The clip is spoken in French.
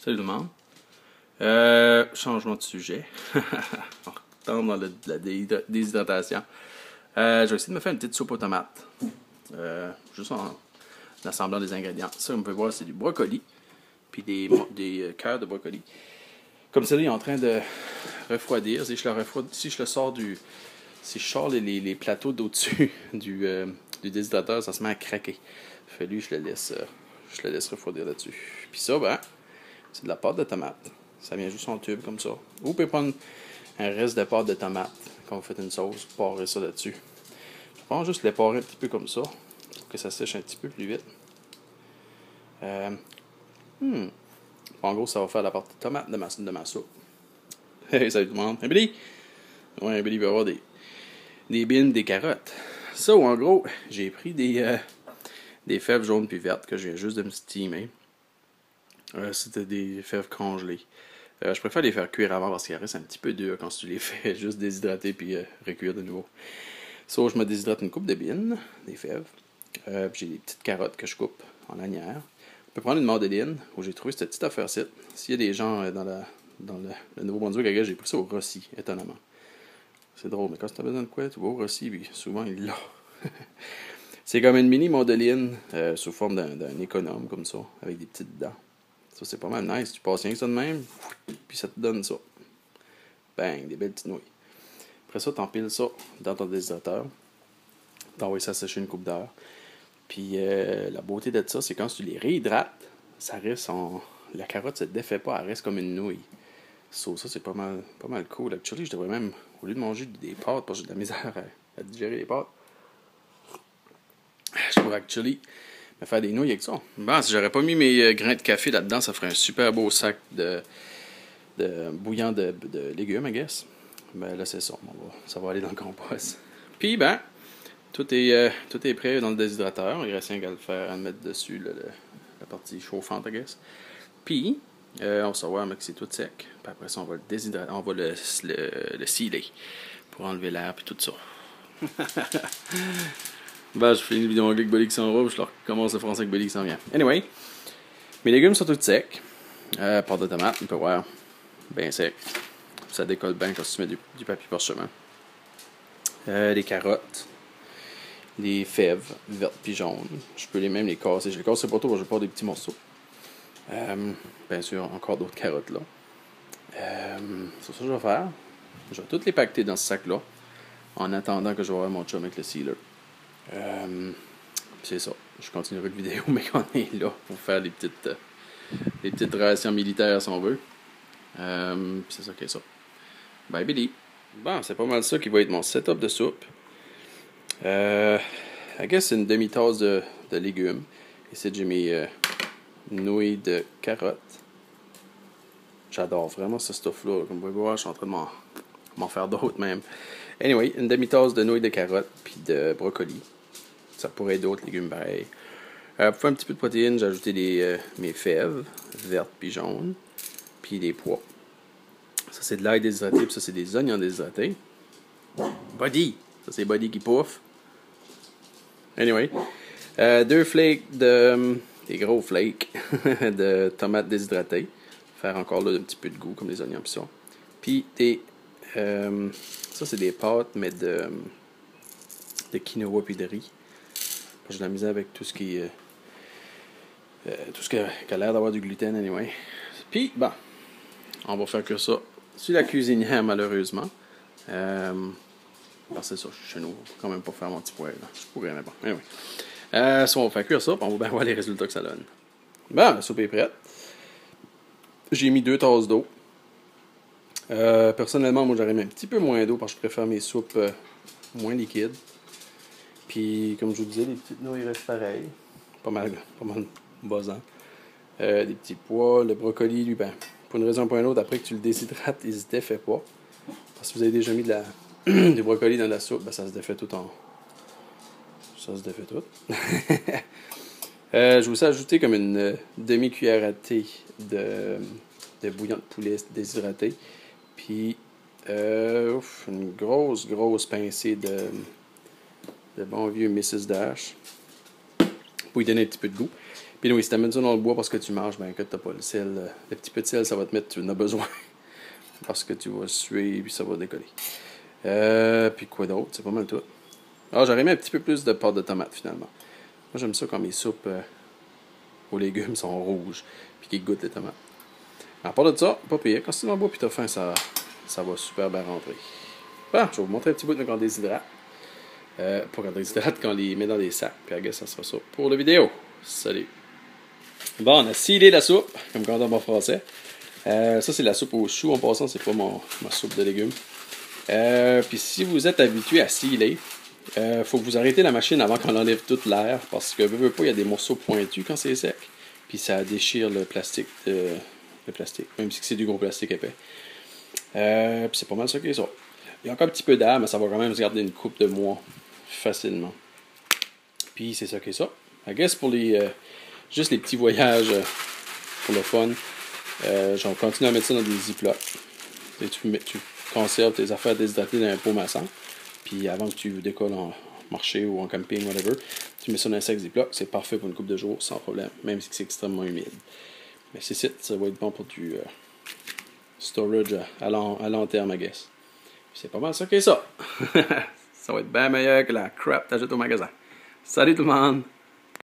Salut tout le monde. Changement de sujet. On retombe dans la déshydratation. Je vais essayer de me faire une petite soupe aux tomates. Juste en assemblant des ingrédients. Ça, on peut voir, c'est du brocoli. Puis des cœurs de brocoli. Comme ça, il est en train de refroidir. Si je le sors si je sors les plateaux d'au-dessus du déshydrateur, ça se met à craquer. Fait lui, je le laisse refroidir là-dessus. Puis ça, c'est de la pâte de tomate. Ça vient juste en tube comme ça. Ou vous pouvez prendre un reste de pâte de tomate quand vous faites une sauce, parer ça là-dessus. Je pense juste les parer un petit peu comme ça pour que ça sèche un petit peu plus vite. En gros, ça va faire la pâte de tomate de ma soupe. Hey, salut tout le monde. Un Billy? Ouais, un Billy va avoir des bines, des carottes. Ça, en gros, j'ai pris des fèves jaunes puis vertes que je viens juste de me steamer. C'était des fèves congelées. Je préfère les faire cuire avant parce qu'elles restent un petit peu dures quand tu les fais juste déshydrater puis recuire de nouveau. So, je me déshydrate une coupe de bines, des fèves. Puis j'ai des petites carottes que je coupe en lanière. On peut prendre une mandoline où j'ai trouvé cette petite affaire-ci. S'il y a des gens dans le Nouveau-Brunswick, j'ai pris ça au Rossi, étonnamment. C'est drôle, mais quand tu as besoin de quoi, tu vas au Rossi, puis souvent il l'a. C'est comme une mini mandoline sous forme d'un économe, comme ça, avec des petites dents. Ça, c'est pas mal nice. Tu passes rien que ça de même, puis ça te donne ça. Bang, des belles petites nouilles. Après ça, t'empiles ça dans ton déshydrateur. T'envoies ça sécher une coupe d'heure. Puis la beauté de ça, c'est quand tu les réhydrates, ça reste la carotte se défait pas, elle reste comme une nouille. Ça, c'est pas mal cool. Actually, je devrais même, au lieu de manger des pâtes, parce que j'ai de la misère à digérer les pâtes, je pourrais actually me faire des nouilles avec ça. Bon, si j'aurais pas mis mes grains de café là-dedans, ça ferait un super beau sac de bouillant de légumes, I guess. Ben là, c'est ça. Ça va aller dans le compost. Puis, tout est prêt dans le déshydrateur. Il reste rien qu'à le faire, à le mettre dessus, la partie chauffante, I guess. Puis, on va savoir que c'est tout sec. Puis après ça, on va le déshydrater. On va le sealer pour enlever l'air et tout ça. Je finis une vidéo avec Bolly qui s'en va, je leur recommence le français avec Bolly qui s'en vient. Anyway, mes légumes sont tous secs. Pâte de tomate, on peut voir, bien sec. Ça décolle bien quand tu mets du papier parchemin. Des carottes, des fèves vertes puis jaunes. Je peux même les casser. Je les casse pas trop, je vais faire des petits morceaux. Bien sûr, encore d'autres carottes là. C'est ça que je vais faire. Je vais toutes les pacter dans ce sac-là en attendant que je vais avoir mon chum avec le sealer. C'est ça. Je continuerai la vidéo, mais qu'on est là pour faire les petites rations militaires si on veut. C'est ça qui est ça. Bye Billy. Bon, c'est pas mal ça qui va être mon setup de soupe. I guess c'est une demi-tasse de légumes. Ici j'ai mis nouilles de carottes. J'adore vraiment ce stuff-là. Comme vous pouvez voir, je suis en train de m'en faire d'autres même. Anyway, une demi-tasse de nouilles de carottes puis de brocoli. Ça pourrait être d'autres légumes pareils. Pour faire un petit peu de protéines, j'ai ajouté mes fèves vertes puis jaunes. Puis des pois. Ça, c'est de l'ail déshydraté. Puis ça, c'est des oignons déshydratés. Buddy! Ça, c'est Buddy qui pouffe. Anyway. 2 flakes des gros flakes de tomates déshydratées. Faire encore là un petit peu de goût comme les oignons pis ça. Puis ça, c'est des pâtes, mais de quinoa puis de riz. J'ai de la misère avec tout ce qui a l'air d'avoir du gluten, anyway. Puis, on va faire que ça sur la cuisinière, malheureusement. C'est ça, je suis chez nous. Je peux quand même pas faire mon petit poêle. Je pourrais, mais bon. Anyway. On va faire cuire ça, puis on va bien voir les résultats que ça donne. La soupe est prête. J'ai mis 2 tasses d'eau. Personnellement, moi, j'aurais mis un petit peu moins d'eau parce que je préfère mes soupes moins liquides. Puis, comme je vous disais, les petites nouilles restent pareilles. Pas mal buzzant. Des petits pois. Le brocoli, lui, pour une raison ou pour une autre, après que tu le déshydrates, il se défait pas. Parce que vous avez déjà mis du brocoli dans la soupe, ça se défait tout Ça se défait tout. Je vais aussi ajouter comme une demi-cuillère à thé de bouillon de poulet déshydraté. Puis, une grosse pincée de bon vieux Mrs. Dash. Pour lui donner un petit peu de goût. Puis oui, si t'amènes ça dans le bois parce que tu manges, ben que t'as pas le sel. Le petit peu de sel, ça va te mettre, tu en as besoin. Parce que tu vas suer, puis ça va décoller. Puis quoi d'autre? C'est pas mal tout. Alors, j'aurais mis un petit peu plus de pâte de tomate, finalement. Moi, j'aime ça quand mes soupes aux légumes sont rouges, puis qu'ils goûtent les tomates. À part de ça, pas pire. Quand c'est dans le bois, puis t'as faim, ça va super bien rentrer. Bon, je vais vous montrer un petit bout de quand on déshydrate. Pas quand on déshydrate, quand on les met dans des sacs. Puis, regarde, ça sera ça pour la vidéo. Salut! Bon, on a scellé la soupe, comme quand on en français. Ça, c'est la soupe aux choux en passant, c'est pas ma soupe de légumes. Puis si vous êtes habitué à sealer, faut que vous arrêtez la machine avant qu'on enlève toute l'air, parce que veux pas, il y a des morceaux pointus quand c'est sec, puis ça déchire le plastique, même si c'est du gros plastique épais. Puis c'est pas mal ça qui est ça. Il y a encore un petit peu d'air, mais ça va quand même se garder une couple de mois facilement. Puis c'est ça qui est ça. I guess pour juste les petits voyages pour le fun, je vais continuer à mettre ça dans des ziplocs. Tu conserves tes affaires déshydratées dans un pot maçon. Puis avant que tu décolles en marché ou en camping, whatever, tu mets ça dans un sac Ziploc. C'est parfait pour une coupe de jours, sans problème. Même si c'est extrêmement humide. Mais ça va être bon pour du storage à long terme, I guess. Puis c'est pas mal ça qu'est ça. Ça va être bien meilleur que la crap que t'achètes au magasin. Salut tout le monde!